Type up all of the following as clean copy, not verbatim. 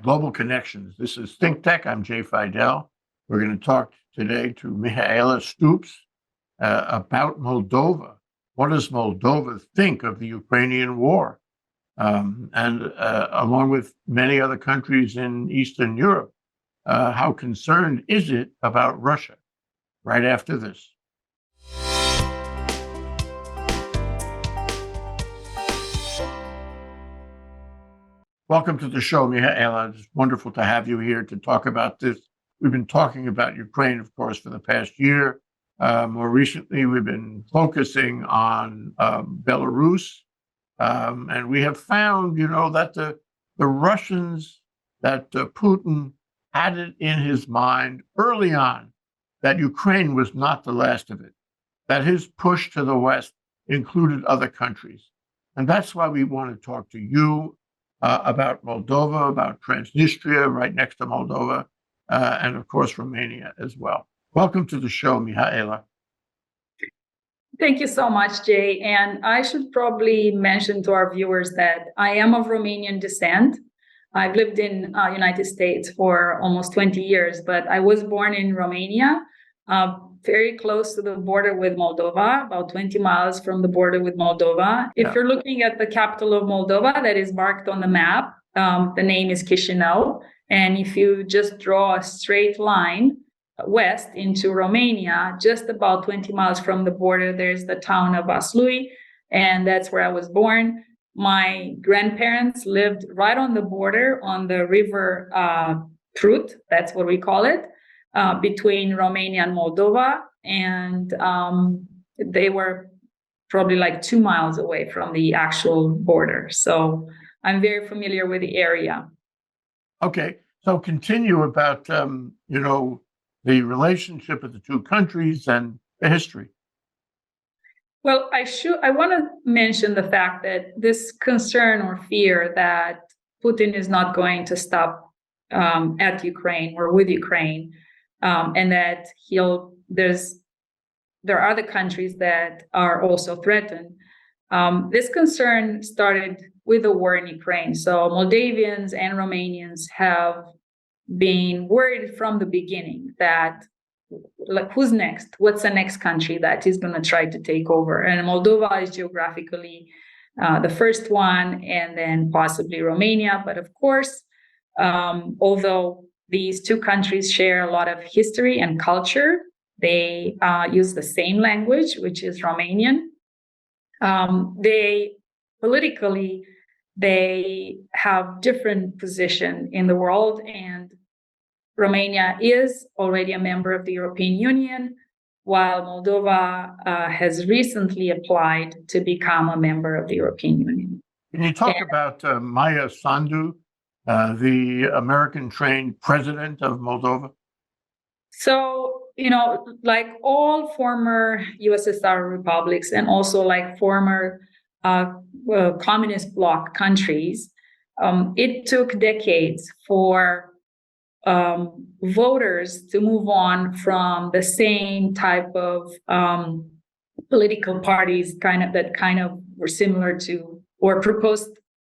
Global Connections. This is ThinkTech. I'm Jay Fidell. We're going to talk today to Mihaela Stoops about Moldova. What does Moldova think of the Ukrainian war? Along with many other countries in Eastern Europe, how concerned is it about Russia? Right after this. Welcome to the show, Mihaela. It's wonderful to have you here to talk about this. We've been talking about Ukraine, of course, for the past year. More recently, we've been focusing on Belarus. And we have found, that the Russians, that Putin had it in his mind early on that Ukraine was not the last of it, that his push to the West included other countries. And that's why we want to talk to you about Moldova, about Transnistria, right next to Moldova, and of course, Romania as well. Welcome to the show, Mihaela. Thank you so much, Jay. And I should probably mention to our viewers that I am of Romanian descent. I've lived in United States for almost 20 years, but I was born in Romania, very close to the border with Moldova, about 20 miles from the border with Moldova. If you're looking at the capital of Moldova that is marked on the map, the name is Chisinau. And if you just draw a straight line west into Romania, just about 20 miles from the border, there's the town of Vaslui, and that's where I was born. My grandparents lived right on the border on the river Prut, that's what we call it, between Romania and Moldova, and they were probably like 2 miles away from the actual border. So I'm very familiar with the area. Okay, so continue about, the relationship of the two countries and the history. Well, I want to mention the fact that this concern or fear that Putin is not going to stop at Ukraine or with Ukraine, and that there are other countries that are also threatened. This concern started with the war in Ukraine. So Moldavians and Romanians have been worried from the beginning that, like, who's next? What's the next country that is going to try to take over? And Moldova is geographically the first one, and then possibly Romania. But of course, although these two countries share a lot of history and culture, they use the same language, which is Romanian. They have different position in the world, and Romania is already a member of the European Union, while Moldova has recently applied to become a member of the European Union. Can you talk about Mihaela Sandu, the American-trained president of Moldova? So, like all former USSR republics and also like former communist bloc countries, it took decades for voters to move on from the same type of political parties that were similar to or proposed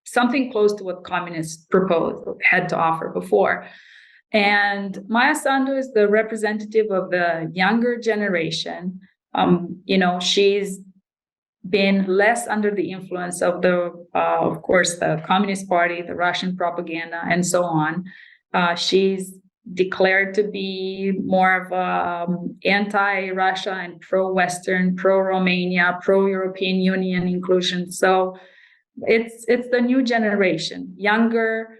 something close to what communists had to offer before. And Mihaela Sandu is the representative of the younger generation. She's been less under the influence of of course, the Communist Party, the Russian propaganda, and so on. She's declared to be more of anti-Russia and pro-Western, pro-Romania, pro-European Union inclusion. So it's the new generation, younger,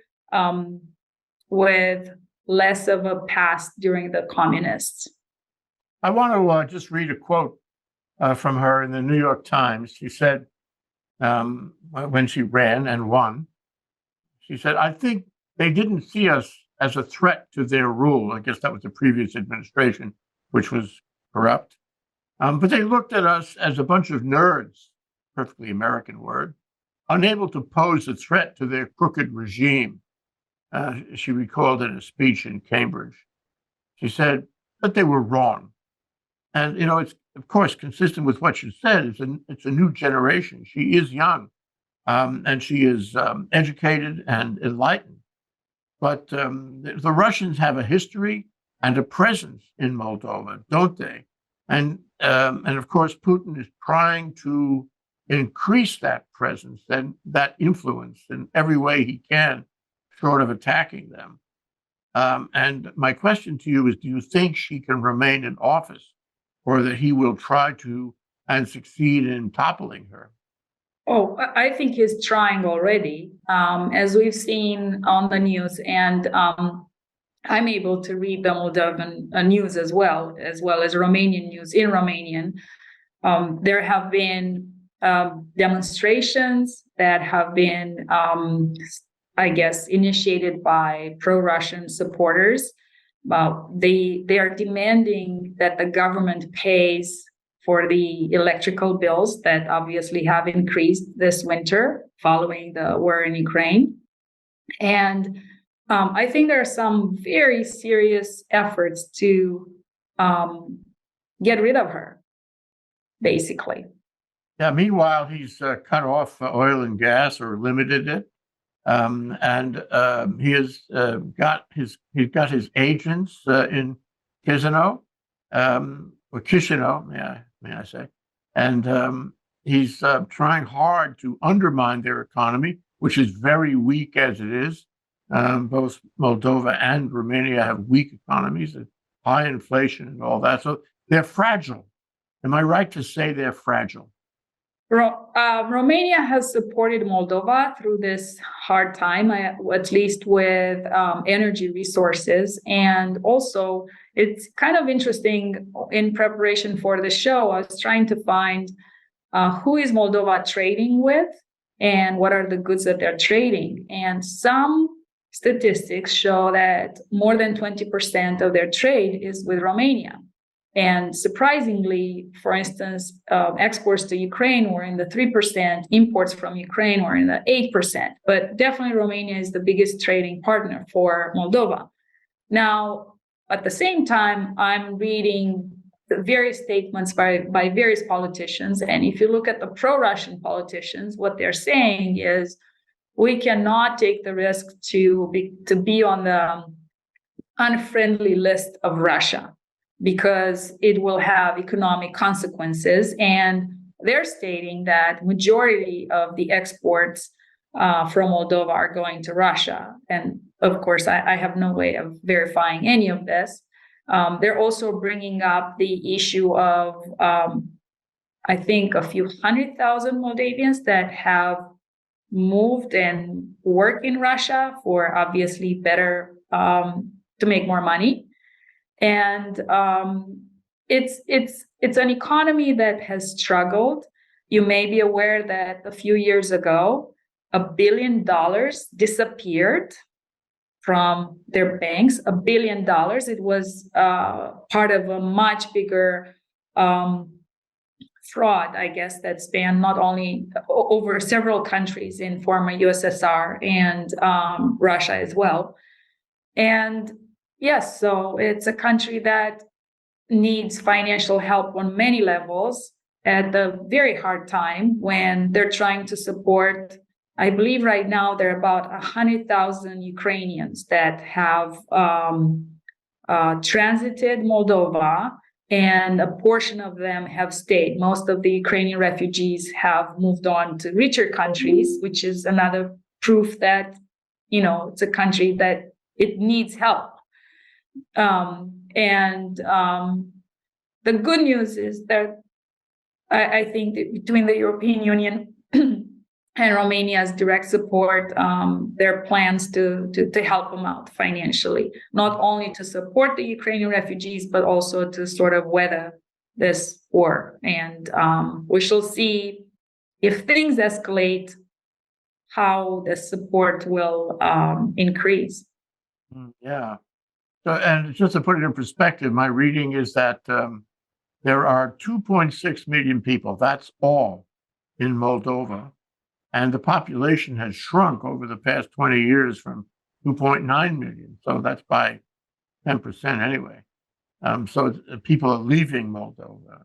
with less of a past during the communists. I want to just read a quote from her in the New York Times. She said, when she ran and won, she said, "I think they didn't see us as a threat to their rule." I guess that was the previous administration, which was corrupt. But they looked at us as a bunch of nerds, perfectly American word, unable to pose a threat to their crooked regime. She recalled in a speech in Cambridge. She said, but they were wrong. And, it's, of course, consistent with what you said. It's a new generation. She is young, and she is educated and enlightened. But the Russians have a history and a presence in Moldova, don't they? And of course, Putin is trying to increase that presence and that influence in every way he can, short of attacking them. And my question to you is, do you think she can remain in office, or that he will try to and succeed in toppling her? Oh, I think he's trying already, as we've seen on the news, and I'm able to read the Moldovan news as well as Romanian news in Romanian. There have been demonstrations that have been, I guess, initiated by pro-Russian supporters. They are demanding that the government pays for the electrical bills that obviously have increased this winter following the war in Ukraine. And I think there are some very serious efforts to get rid of her, basically. Yeah. Meanwhile, he's cut off oil and gas or limited it, and he has got his agents in Chisinau, or Chisinau, may I say, and he's trying hard to undermine their economy, which is very weak as it is. Both Moldova and Romania have weak economies and high inflation and all that. So they're fragile. Am I right to say they're fragile? Romania has supported Moldova through this hard time, at least with energy resources. And also, it's kind of interesting in preparation for the show, I was trying to find who is Moldova trading with and what are the goods that they're trading. And some statistics show that more than 20% of their trade is with Romania. And surprisingly, for instance, exports to Ukraine were in the 3%, imports from Ukraine were in the 8%. But definitely Romania is the biggest trading partner for Moldova. Now, at the same time, I'm reading the various statements by various politicians. And if you look at the pro-Russian politicians, what they're saying is, we cannot take the risk to be on the unfriendly list of Russia, because it will have economic consequences. And they're stating that majority of the exports from Moldova are going to Russia. And of course, I have no way of verifying any of this. They're also bringing up the issue of, I think, a few 100,000 Moldavians that have moved and work in Russia for obviously better, to make more money. And it's an economy that has struggled. You may be aware that a few years ago, $1 billion disappeared from their banks. $1 billion. It was part of a much bigger fraud, I guess, that spanned not only over several countries in former USSR and Russia as well. And yes, so it's a country that needs financial help on many levels at a very hard time when they're trying to support, I believe right now there are about 100,000 Ukrainians that have transited Moldova, and a portion of them have stayed. Most of the Ukrainian refugees have moved on to richer countries, which is another proof that, it's a country that it needs help. The good news is that I think that between the European Union and Romania's direct support, there are plans to help them out financially, not only to support the Ukrainian refugees, but also to sort of weather this war. And we shall see if things escalate, how the support will increase. Yeah. So, and just to put it in perspective, my reading is that there are 2.6 million people. That's all in Moldova. And the population has shrunk over the past 20 years from 2.9 million. So that's by 10% anyway. So people are leaving Moldova.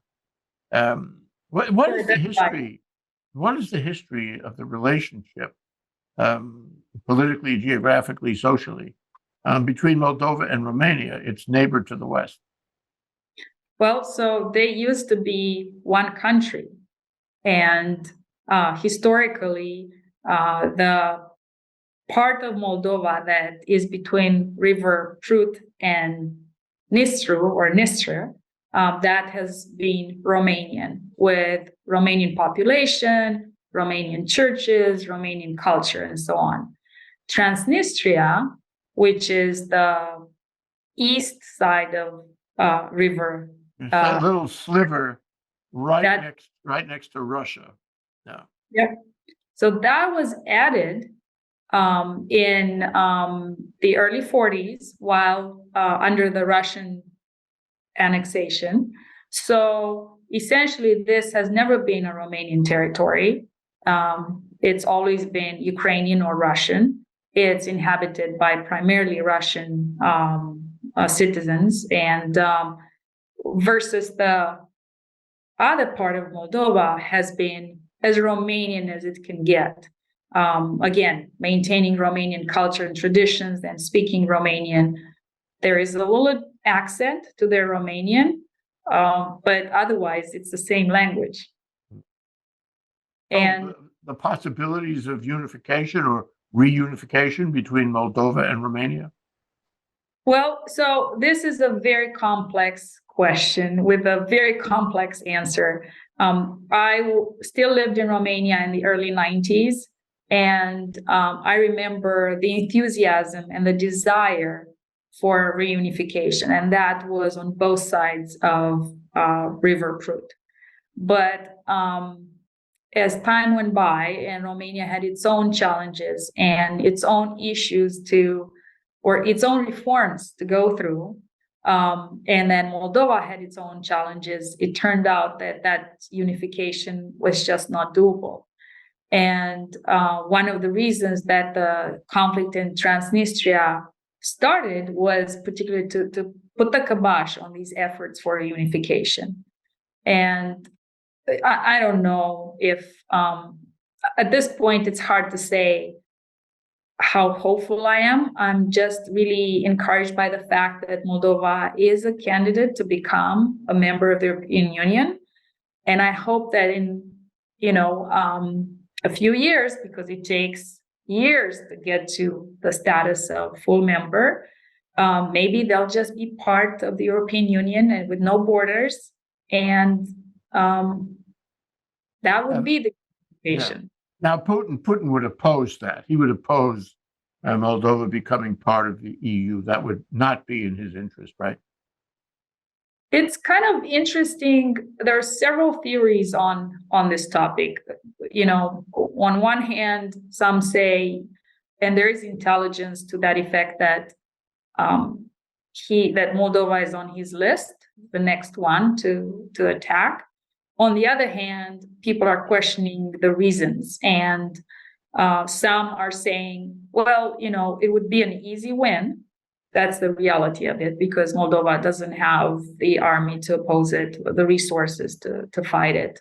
What is the history? What is the history of the relationship, politically, geographically, socially, between Moldova and Romania, its neighbor to the west? Well, so they used to be one country, and historically, the part of Moldova that is between River Prut and Nistru or Nistria, that has been Romanian, with Romanian population, Romanian churches, Romanian culture, and so on. Transnistria, which is the east side of River. It's that little sliver right next to Russia. Yeah. Yeah. So that was added in the early 40s while under the Russian annexation. So essentially, this has never been a Romanian territory. It's always been Ukrainian or Russian. It's inhabited by primarily Russian citizens, and versus the other part of Moldova has been as Romanian as it can get. Again, maintaining Romanian culture and traditions and speaking Romanian. There is a little accent to their Romanian, but otherwise it's the same language. And the possibilities of unification or reunification between Moldova and Romania? Well, so this is a very complex question with a very complex answer. I still lived in Romania in the early 90s, and I remember the enthusiasm and the desire for reunification, and that was on both sides of River Prut. But as time went by and Romania had its own challenges and its own issues or its own reforms to go through, and then Moldova had its own challenges, it turned out that unification was just not doable. And one of the reasons that the conflict in Transnistria started was particularly to put the kibosh on these efforts for reunification. And I don't know if at this point it's hard to say how hopeful I am. I'm just really encouraged by the fact that Moldova is a candidate to become a member of the European Union. And I hope that in, a few years, because it takes years to get to the status of full member, maybe they'll just be part of the European Union and with no borders. And that would be the unification. Yeah. Now, Putin would oppose that. He would oppose Moldova becoming part of the EU. That would not be in his interest, right? It's kind of interesting. There are several theories on this topic. On one hand, some say, and there is intelligence to that effect, that that Moldova is on his list, the next one to attack. On the other hand, people are questioning the reasons, and some are saying, well, it would be an easy win. That's the reality of it, because Moldova doesn't have the army to oppose it, the resources to fight it,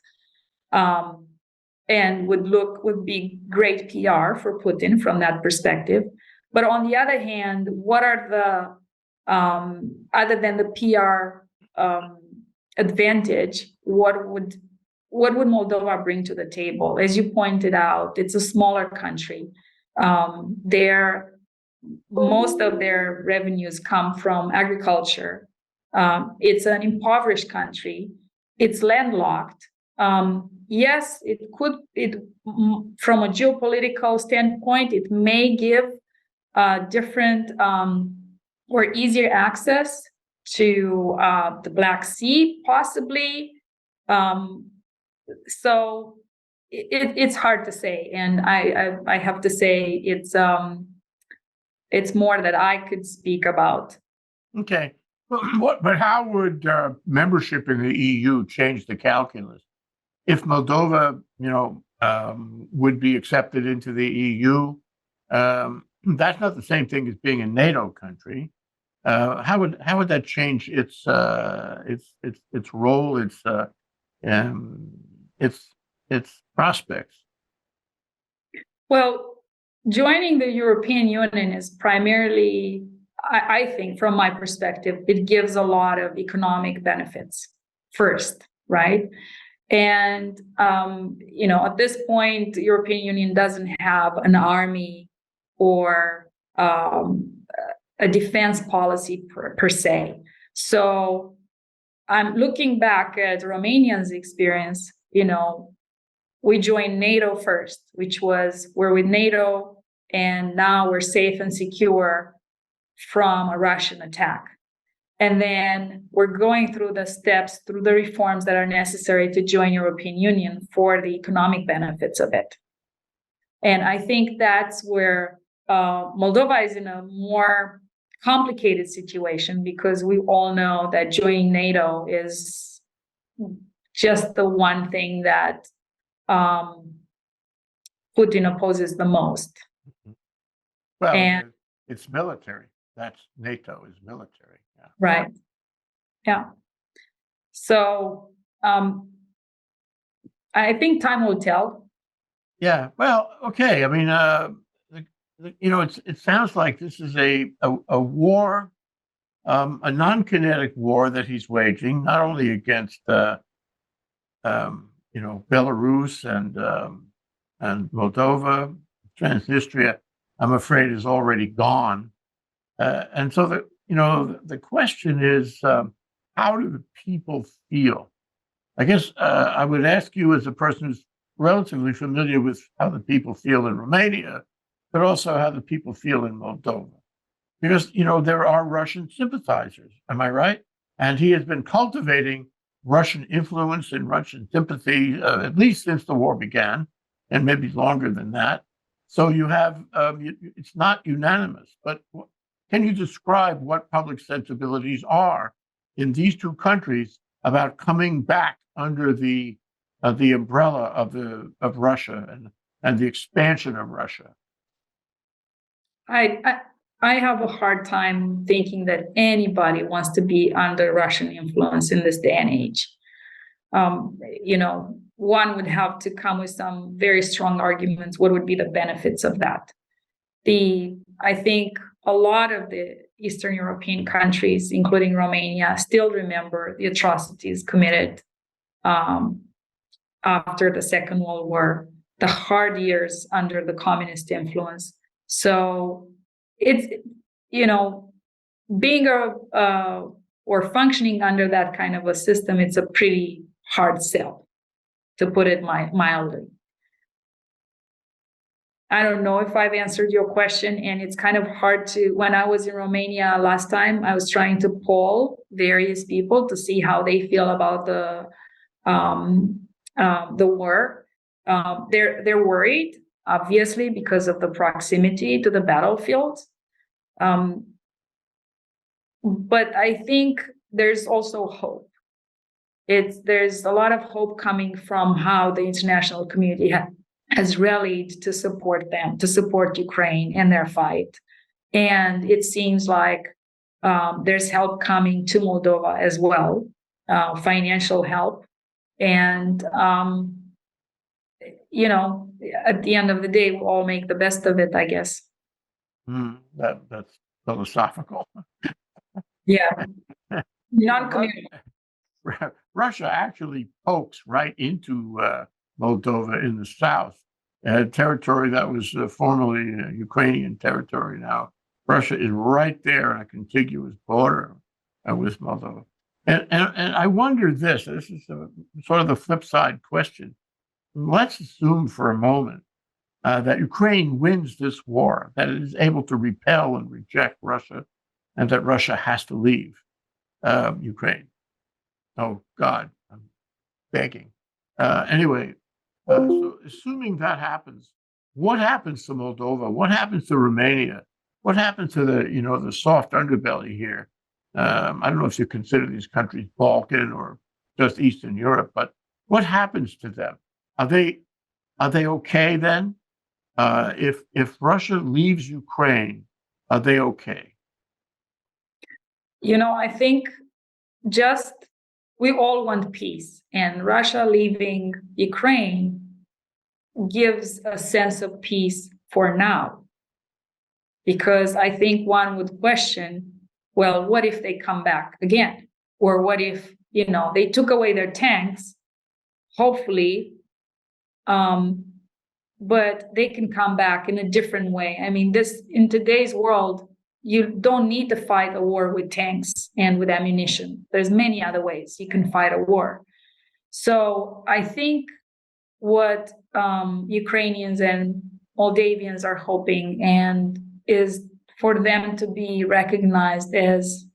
and would be great PR for Putin from that perspective. But on the other hand, what are the other than the PR advantage, what would Moldova bring to the table? As you pointed out, it's a smaller country. Most of their revenues come from agriculture. It's an impoverished country. It's landlocked. Yes, from a geopolitical standpoint, it may give different or easier access to the Black Sea, possibly. So it's hard to say, and I have to say it's more that I could speak about. Okay, but how would membership in the EU change the calculus? If Moldova, would be accepted into the EU, that's not the same thing as being a NATO country. How would that change its role, its prospects? Well, joining the European Union is primarily I think from my perspective, it gives a lot of economic benefits first, right? And, at this point, the European Union doesn't have an army or a defense policy per se. So I'm looking back at Romanians' experience, we joined NATO first, which was we're with NATO, and now we're safe and secure from a Russian attack. And then we're going through the steps, through the reforms that are necessary to join European Union for the economic benefits of it. And I think that's where Moldova is in a more complicated situation, because we all know that joining NATO is just the one thing that Putin opposes the most. Well, And it's military. That's NATO is military. Yeah. right. Yeah. So I think time will tell. Yeah. Well, okay. I mean, it sounds like this is a war, a non-kinetic war that he's waging, not only against Belarus and Moldova, Transnistria, I'm afraid is already gone. And so the question is, how do the people feel? I guess I would ask you, as a person who's relatively familiar with how the people feel in Romania, but also how the people feel in Moldova. Because, there are Russian sympathizers, am I right? And he has been cultivating Russian influence and Russian sympathy, at least since the war began, and maybe longer than that. So you have, it's not unanimous, but can you describe what public sensibilities are in these two countries about coming back under the umbrella of Russia and the expansion of Russia? I have a hard time thinking that anybody wants to be under Russian influence in this day and age. One would have to come with some very strong arguments. What would be the benefits of that? I think a lot of the Eastern European countries, including Romania, still remember the atrocities committed after the Second World War, the hard years under the communist influence. So it's, being or functioning under that kind of a system, it's a pretty hard sell, to put it mildly. I don't know if I've answered your question, and it's kind of hard to, when I was in Romania last time, I was trying to poll various people to see how they feel about the war. They're worried, obviously, because of the proximity to the battlefield. But I think there's also hope. There's a lot of hope coming from how the international community has rallied to support them, to support Ukraine in their fight. And it seems like there's help coming to Moldova as well, financial help. And, at the end of the day, we'll all make the best of it, I guess. That's philosophical. Yeah. Non-communal. Russia actually pokes right into Moldova in the south, territory that was formerly Ukrainian territory. Now Russia is right there on a contiguous border with Moldova. And I wonder this is sort of the flip side question. Let's assume for a moment that Ukraine wins this war, that it is able to repel and reject Russia, and that Russia has to leave Ukraine. Oh, God, I'm begging. Anyway, so assuming that happens, what happens to Moldova? What happens to Romania? What happens to the soft underbelly here? I don't know if you consider these countries Balkan or just Eastern Europe, but what happens to them? Are they okay then? If Russia leaves Ukraine, are they okay? I think we all want peace, and Russia leaving Ukraine gives a sense of peace for now. because I think one would question, well, what if they come back again? Or what if, they took away their tanks, hopefully, but they can come back in a different way. I mean, in today's world, you don't need to fight a war with tanks and with ammunition. There's many other ways you can fight a war. So I think what Ukrainians and Moldavians are hoping is for them to be recognized as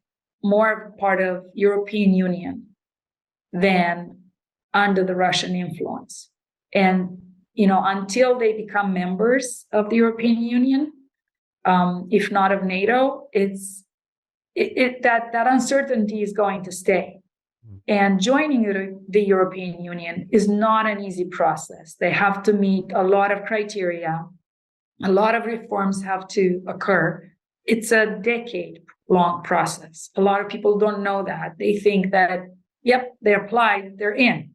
more part of European Union than under the Russian influence. And, until they become members of the European Union, if not of NATO, that uncertainty is going to stay. And joining the European Union is not an easy process. They have to meet a lot of criteria. A lot of reforms have to occur. It's a decade-long process. A lot of people don't know that. They think that, yep, they applied, they're in.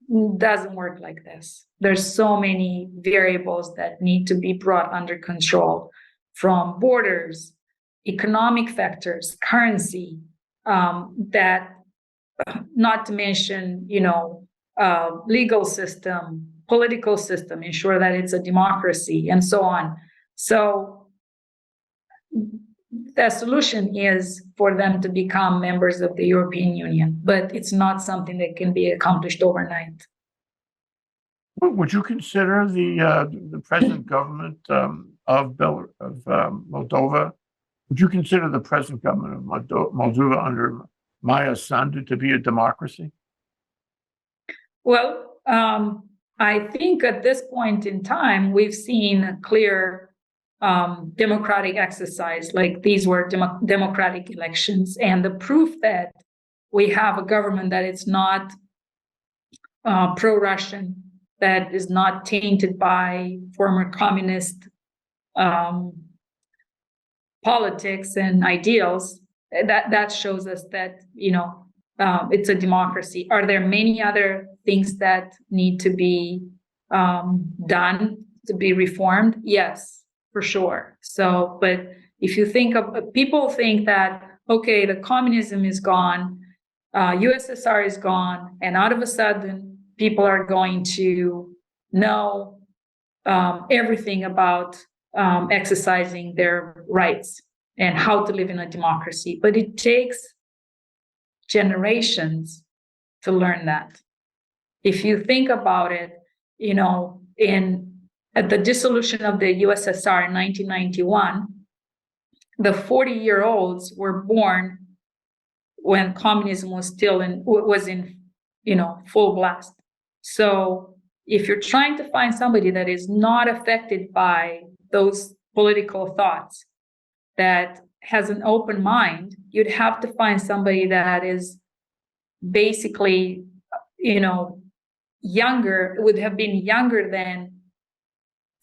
It doesn't work like this. There's so many variables that need to be brought under control, from borders, economic factors, currency, that not to mention, legal system, political system, ensure that it's a democracy, and so on. So the solution is for them to become members of the European Union, but it's not something that can be accomplished overnight. Would you consider the present government of Moldova? Would you consider the present government of Moldova under Mihaela Sandu to be a democracy? Well, I think at this point in time, we've seen a clear democratic exercise, like these were democratic elections. And the proof that we have a government that is not pro-Russian, that is not tainted by former communist politics and ideals, that shows us that, it's a democracy. Are there many other things that need to be done to be reformed? Yes, for sure. So, but if you people think that, okay, the communism is gone, USSR is gone, and out of a sudden, people are going to know everything about exercising their rights and how to live in a democracy. But it takes generations to learn that. If you think about it, at the dissolution of the USSR in 1991, the 40-year-olds were born when communism was still in full blast. So if you're trying to find somebody that is not affected by those political thoughts, that has an open mind, you'd have to find somebody that is basically, younger, would have been younger than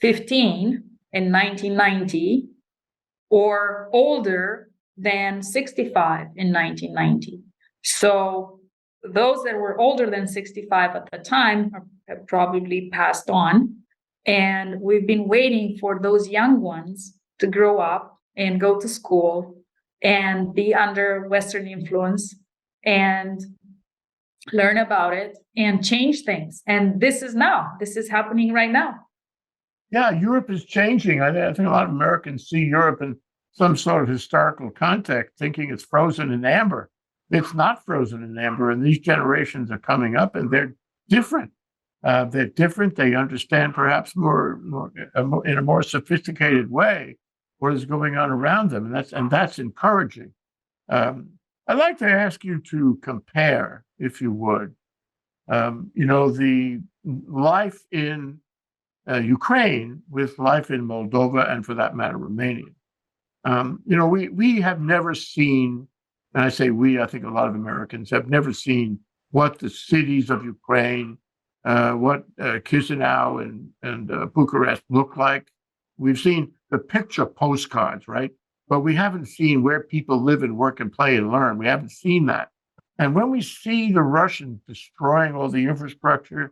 15 in 1990, or older than 65 in 1990. So those that were older than 65 at the time have probably passed on. And we've been waiting for those young ones to grow up and go to school and be under Western influence and learn about it and change things. And this is happening right now. Yeah, Europe is changing. I think a lot of Americans see Europe in some sort of historical context, thinking it's frozen in amber. It's not frozen in amber, and these generations are coming up, and they're different. They're different. They understand perhaps more in a more sophisticated way what is going on around them, and that's encouraging. I'd like to ask you to compare, if you would, the life in Ukraine with life in Moldova, and for that matter, Romania. We have never seen, and I say we, I think a lot of Americans have never seen what the cities of Ukraine, what Chisinau and Bucharest look like. We've seen the picture postcards, right? But we haven't seen where people live and work and play and learn. We haven't seen that. And when we see the Russians destroying all the infrastructure,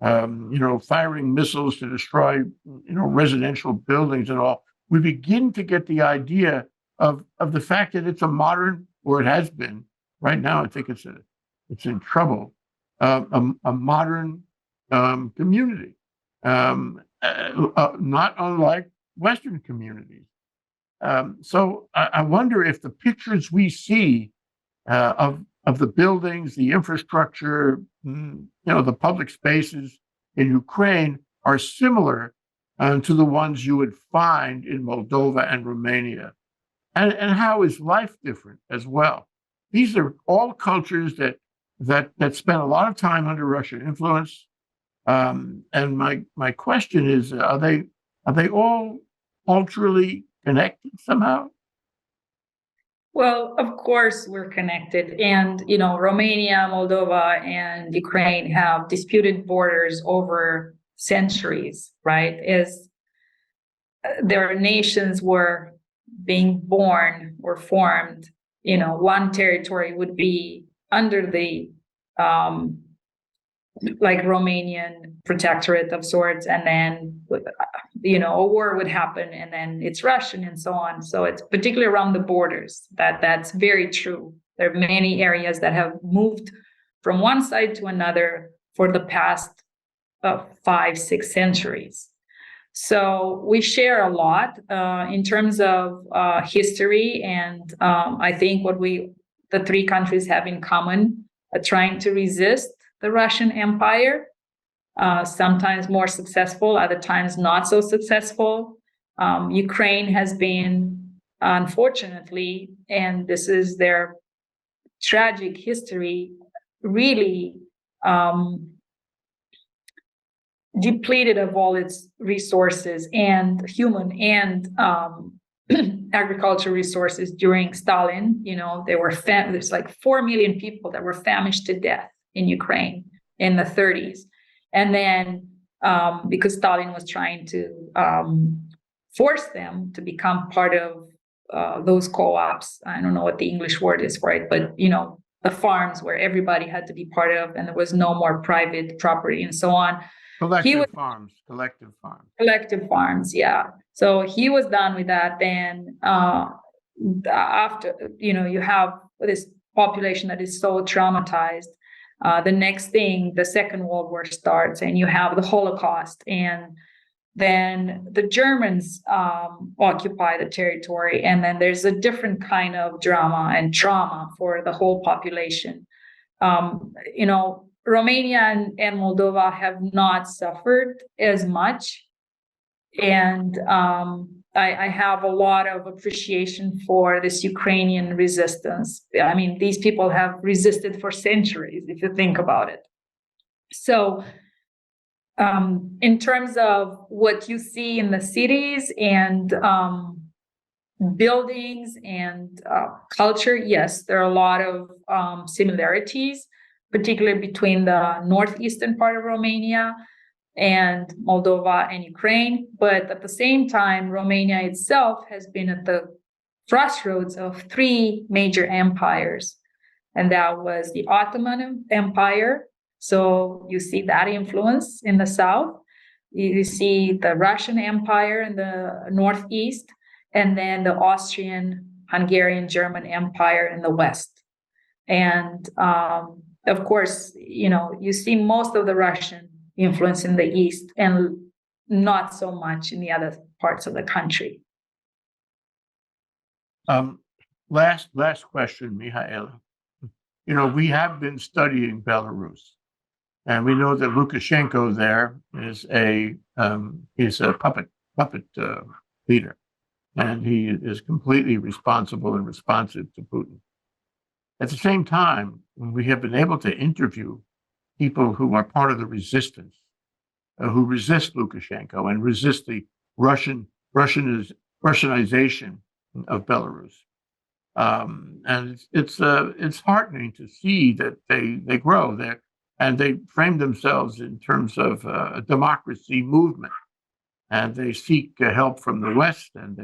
firing missiles to destroy, residential buildings and all, we begin to get the idea of the fact that it's a modern, or it has been. Right now, I think it's in trouble. A modern community, not unlike Western communities. So I wonder if the pictures we see of the buildings, the infrastructure, the public spaces in Ukraine are similar to the ones you would find in Moldova and Romania. And how is life different as well? These are all cultures that spent a lot of time under Russian influence. And my question is, are they all culturally connected somehow? Well, of course, we're connected. And, Romania, Moldova, and Ukraine have disputed borders over centuries, right? As their nations were being born or formed, one territory would be under the like Romanian protectorate of sorts, and then a war would happen, and then it's Russian and so on. So it's particularly around the borders that's very true. There are many areas that have moved from one side to another for the past 5-6 centuries. So we share a lot in terms of history, and I think what the three countries have in common, trying to resist the Russian Empire, sometimes more successful, other times not so successful. Ukraine has been, unfortunately, and this is their tragic history, really depleted of all its resources, and human and agricultural resources during Stalin. There's like 4 million people that were famished to death in Ukraine in the 30s. And then because Stalin was trying to force them to become part of those co-ops. I don't know what the English word is for it, but the farms where everybody had to be part of, and there was no more private property and so on. Collective farms, yeah. So he was done with that. Then after, you have this population that is so traumatized. The next thing, the Second World War starts, and you have the Holocaust, and then the Germans occupy the territory, and then there's a different kind of drama and trauma for the whole population. Romania and Moldova have not suffered as much, and I have a lot of appreciation for this Ukrainian resistance. I mean, these people have resisted for centuries, if you think about it. So in terms of what you see in the cities and buildings and culture, yes, there are a lot of similarities, particularly between the northeastern part of Romania and Moldova and Ukraine. But at the same time, Romania itself has been at the crossroads of 3 major empires. And that was the Ottoman Empire. So you see that influence in the south. You see the Russian Empire in the northeast, and then the Austrian, Hungarian, German Empire in the west. And of course, you see most of the Russian influence in the east and not so much in the other parts of the country. Last question, Mihaela. We have been studying Belarus, and we know that Lukashenko there is a puppet leader, and he is completely responsible and responsive to Putin. At the same time, we have been able to interview people who are part of the resistance, who resist Lukashenko and resist the Russianization of Belarus. And it's heartening to see that they grow there, and they frame themselves in terms of a democracy movement, and they seek help from the West, and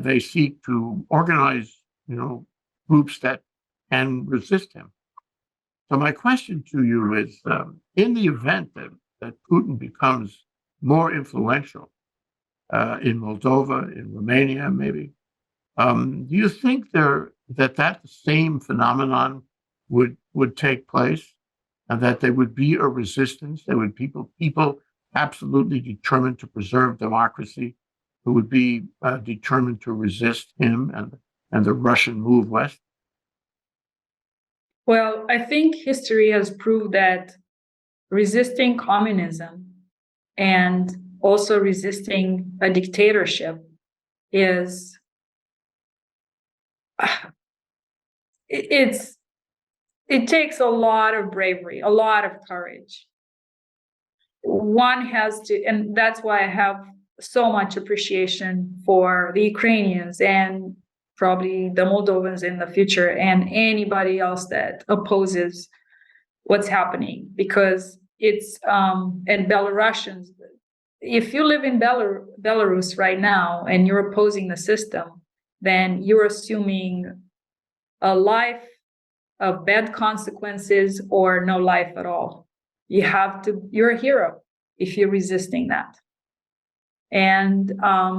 they seek to organize groups that can resist him. So my question to you is, in the event that Putin becomes more influential, in Moldova, in Romania, maybe. Do you think that same phenomenon would take place, and that there would be a resistance? There would people absolutely determined to preserve democracy, who would be determined to resist him and the Russian move west? Well, I think history has proved that resisting communism and also resisting a dictatorship is it takes a lot of bravery, a lot of courage. One has to, and that's why I have so much appreciation for the Ukrainians and probably the Moldovans in the future and anybody else that opposes what's happening, because it's and Belarusians. If you live in Belarus right now and you're opposing the system, then you're assuming a life of bad consequences or no life at all. You're a hero if you're resisting that. And I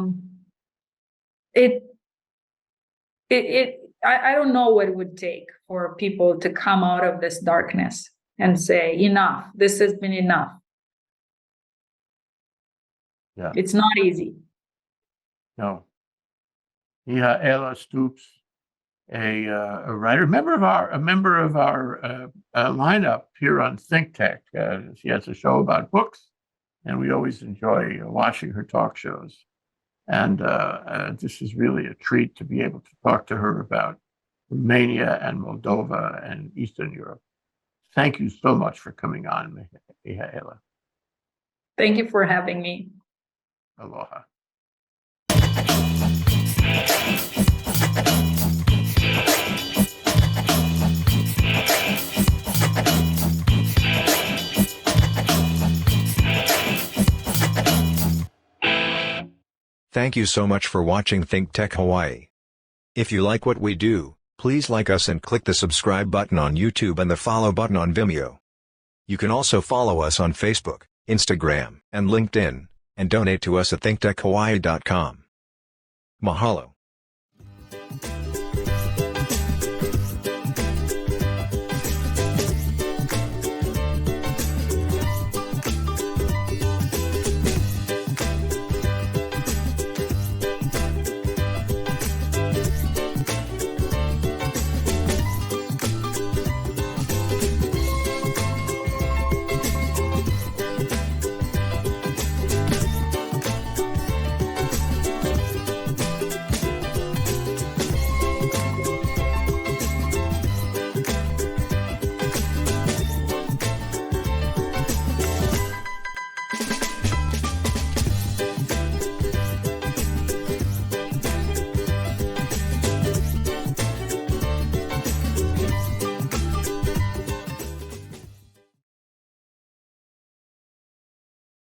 don't know what it would take for people to come out of this darkness and say, enough, this has been enough. Yeah. It's not easy. No. Mihaela Stoops, a writer, a member of our lineup here on ThinkTech. She has a show about books, and we always enjoy watching her talk shows. And this is really a treat to be able to talk to her about Romania and Moldova and Eastern Europe. Thank you so much for coming on, Mihaela. Thank you for having me. Aloha. Thank you so much for watching ThinkTech Hawaii. If you like what we do, please like us and click the subscribe button on YouTube and the follow button on Vimeo. You can also follow us on Facebook, Instagram, and LinkedIn, and donate to us at thinktechhawaii.com. Mahalo.